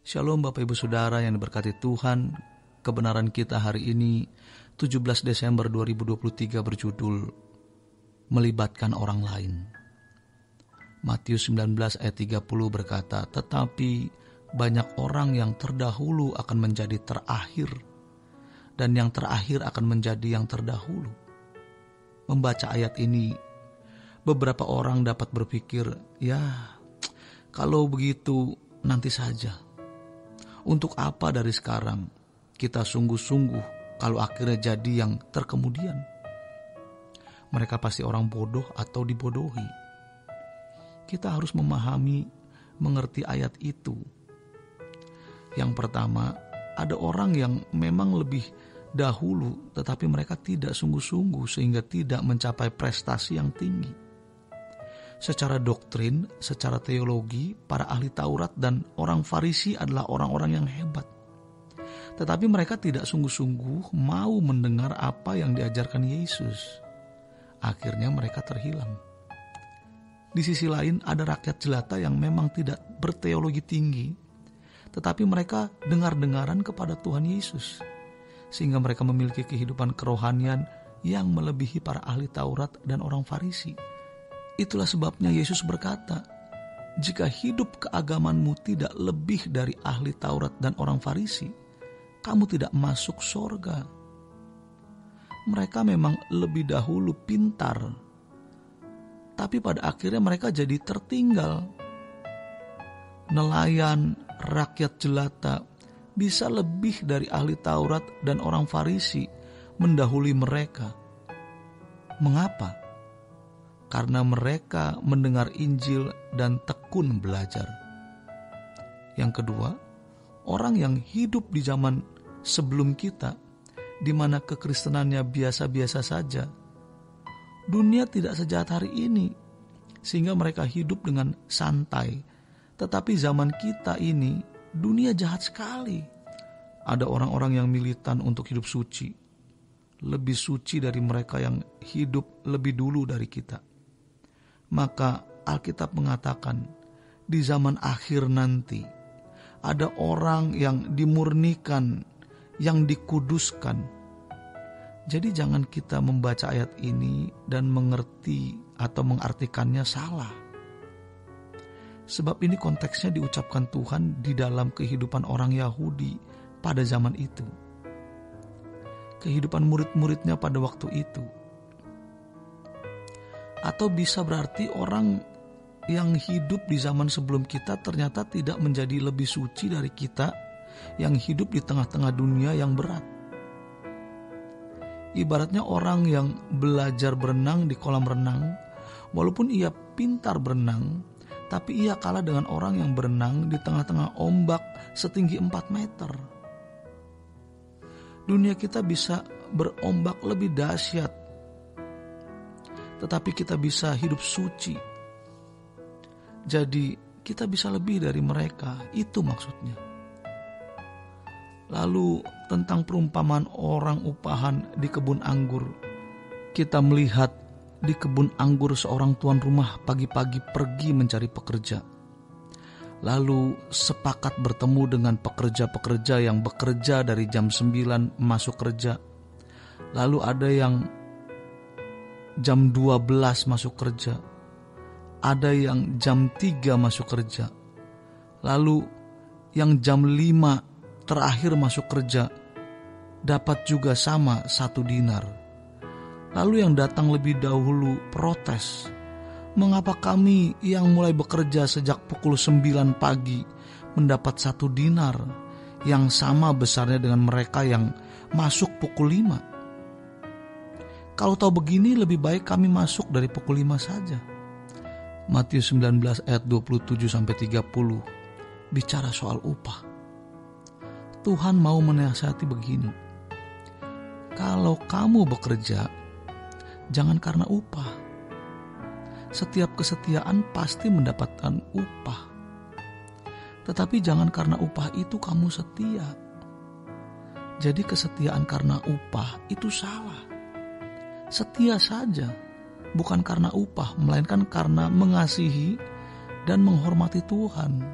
Shalom Bapak Ibu Saudara yang diberkati Tuhan. Kebenaran kita hari ini 17 Desember 2023 berjudul Melibatkan Orang Lain. Matius 19 ayat 30 berkata, tetapi banyak orang yang terdahulu akan menjadi terakhir, dan yang terakhir akan menjadi yang terdahulu. Membaca ayat ini, beberapa orang dapat berpikir, ya kalau begitu nanti saja. Untuk apa dari sekarang kita sungguh-sungguh kalau akhirnya jadi yang terkemudian? Mereka pasti orang bodoh atau dibodohi. Kita harus memahami, mengerti ayat itu. Yang pertama, ada orang yang memang lebih dahulu tetapi mereka tidak sungguh-sungguh sehingga tidak mencapai prestasi yang tinggi. Secara doktrin, secara teologi, para ahli Taurat dan orang Farisi adalah orang-orang yang hebat. Tetapi mereka tidak sungguh-sungguh mau mendengar apa yang diajarkan Yesus. Akhirnya mereka terhilang. Di sisi lain ada rakyat jelata yang memang tidak berteologi tinggi, tetapi mereka dengar-dengaran kepada Tuhan Yesus. Sehingga mereka memiliki kehidupan kerohanian yang melebihi para ahli Taurat dan orang Farisi. Itulah sebabnya Yesus berkata, jika hidup keagamanmu tidak lebih dari ahli Taurat dan orang Farisi, kamu tidak masuk sorga. Mereka memang lebih dahulu pintar, tapi pada akhirnya mereka jadi tertinggal. Nelayan, rakyat jelata bisa lebih dari ahli Taurat dan orang Farisi mendahului mereka. Mengapa? Karena mereka mendengar Injil dan tekun belajar. Yang kedua, orang yang hidup di zaman sebelum kita, di mana kekristenannya biasa-biasa saja, dunia tidak sejahat hari ini, sehingga mereka hidup dengan santai. Tetapi zaman kita ini, dunia jahat sekali. Ada orang-orang yang militan untuk hidup suci, lebih suci dari mereka yang hidup lebih dulu dari kita. Maka Alkitab mengatakan di zaman akhir nanti ada orang yang dimurnikan, yang dikuduskan. Jadi jangan kita membaca ayat ini dan mengerti atau mengartikannya salah. Sebab ini konteksnya diucapkan Tuhan di dalam kehidupan orang Yahudi pada zaman itu. Kehidupan murid-muridnya pada waktu itu. Atau bisa berarti orang yang hidup di zaman sebelum kita ternyata tidak menjadi lebih suci dari kita yang hidup di tengah-tengah dunia yang berat. Ibaratnya orang yang belajar berenang di kolam renang, walaupun ia pintar berenang, tapi ia kalah dengan orang yang berenang di tengah-tengah ombak setinggi 4 meter. Dunia kita bisa berombak lebih dahsyat, tetapi kita bisa hidup suci. Jadi kita bisa lebih dari mereka, itu maksudnya. Lalu tentang perumpamaan orang upahan di kebun anggur. Kita melihat di kebun anggur seorang tuan rumah pagi-pagi pergi mencari pekerja. Lalu sepakat bertemu dengan pekerja-pekerja yang bekerja dari jam 9 masuk kerja. Lalu ada yang jam 12 masuk kerja. Ada yang jam 3 masuk kerja. Lalu yang jam 5 terakhir masuk kerja dapat juga sama 1 dinar. Lalu yang datang lebih dahulu protes. Mengapa kami yang mulai bekerja sejak pukul 9 pagi mendapat 1 dinar yang sama besarnya dengan mereka yang masuk pukul 5? Kalau tahu begini lebih baik kami masuk dari pukul 5 saja. Matius 19 ayat 27-30 bicara soal upah. Tuhan mau menasihati begini. Kalau kamu bekerja, jangan karena upah. Setiap kesetiaan pasti mendapatkan upah. Tetapi jangan karena upah itu kamu setia. Jadi kesetiaan karena upah itu salah. Setia saja, bukan karena upah, melainkan karena mengasihi dan menghormati Tuhan.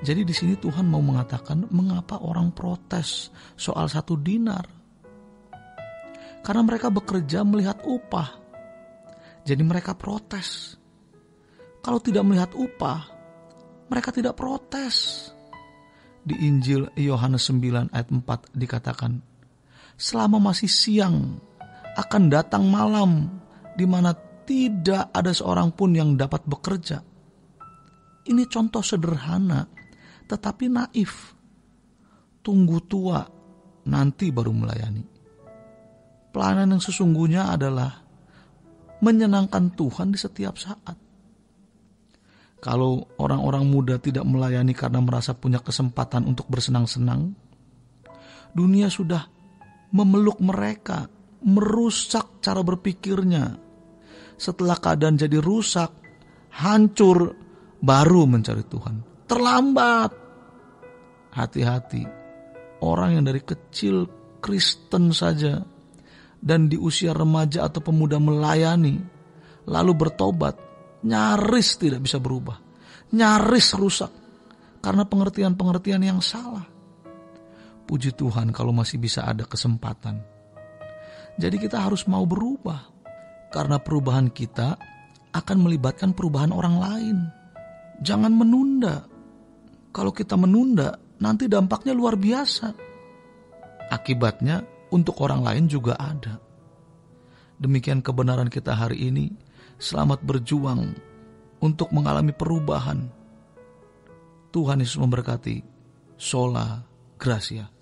Jadi di sini Tuhan mau mengatakan mengapa orang protes soal 1 dinar. Karena mereka bekerja melihat upah. Jadi mereka protes. Kalau tidak melihat upah, mereka tidak protes. Di Injil Yohanes 9 ayat 4 dikatakan, selama masih siang akan datang malam di mana tidak ada seorang pun yang dapat bekerja. Ini contoh sederhana tetapi naif. Tunggu tua, nanti baru melayani. Pelayanan yang sesungguhnya adalah menyenangkan Tuhan di setiap saat. Kalau orang-orang muda tidak melayani karena merasa punya kesempatan untuk bersenang-senang, dunia sudah memeluk mereka, merusak cara berpikirnya. Setelah keadaan jadi rusak, hancur, baru mencari Tuhan. Terlambat. Hati-hati. Orang yang dari kecil Kristen saja dan di usia remaja atau pemuda melayani, lalu bertobat, nyaris tidak bisa berubah. Nyaris rusak karena pengertian-pengertian yang salah. Puji Tuhan kalau masih bisa ada kesempatan. Jadi kita harus mau berubah. Karena perubahan kita akan melibatkan perubahan orang lain. Jangan menunda. Kalau kita menunda, nanti dampaknya luar biasa. Akibatnya untuk orang lain juga ada. Demikian kebenaran kita hari ini. Selamat berjuang untuk mengalami perubahan. Tuhan Yesus memberkati. Sola Gracia.